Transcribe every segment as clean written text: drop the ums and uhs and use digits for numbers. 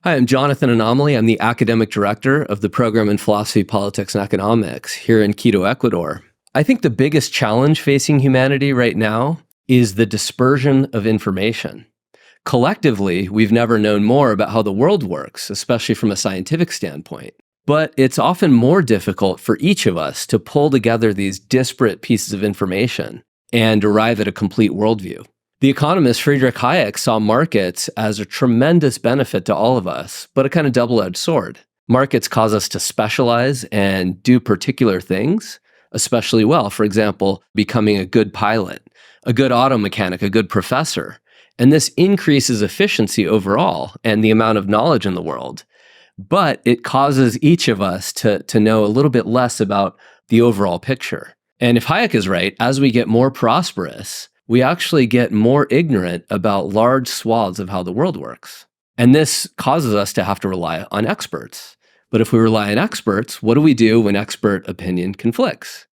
Hi, I'm Jonathan Anomaly. I'm the academic director of the program in philosophy, politics, and economics here in Quito, Ecuador. I think the biggest challenge facing humanity right now is the dispersion of information. Collectively, we've never known more about how the world works, especially from a scientific standpoint. But it's often more difficult for each of us to pull together these disparate pieces of information and arrive at a complete worldview. The economist Friedrich Hayek saw markets as a tremendous benefit to all of us, but a kind of double-edged sword. Markets cause us to specialize and do particular things especially well. For example, becoming a good pilot, a good auto mechanic, a good professor. And this increases efficiency overall and the amount of knowledge in the world. But it causes each of us to know a little bit less about the overall picture. And if Hayek is right, as we get more prosperous, we actually get more ignorant about large swaths of how the world works. And this causes us to have to rely on experts. But if we rely on experts, what do we do when expert opinion conflicts?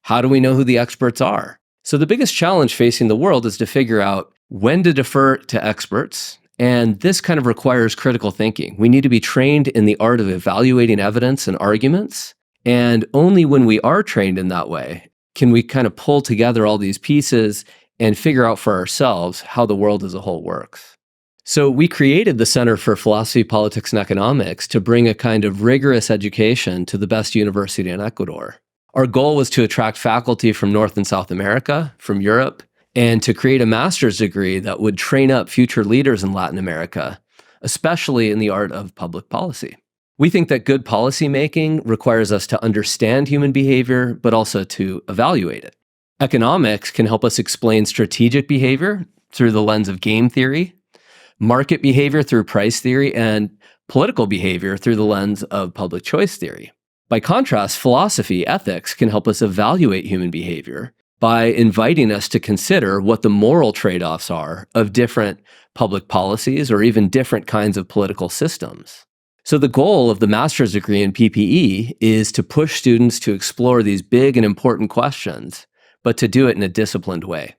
How do we know who the experts are? So the biggest challenge facing the world is to figure out when to defer to experts. And this kind of requires critical thinking. We need to be trained in the art of evaluating evidence and arguments. And only when we are trained in that way can we kind of pull together all these pieces and figure out for ourselves how the world as a whole works. So we created the Center for Philosophy, Politics, and Economics to bring a kind of rigorous education to the best university in Ecuador. Our goal was to attract faculty from North and South America, from Europe, and to create a master's degree that would train up future leaders in Latin America, especially in the art of public policy. We think that good policymaking requires us to understand human behavior, but also to evaluate it. Economics can help us explain strategic behavior through the lens of game theory, market behavior through price theory, and political behavior through the lens of public choice theory. By contrast, philosophy, ethics, can help us evaluate human behavior by inviting us to consider what the moral trade-offs are of different public policies or even different kinds of political systems. So the goal of the master's degree in PPE is to push students to explore these big and important questions, but to do it in a disciplined way.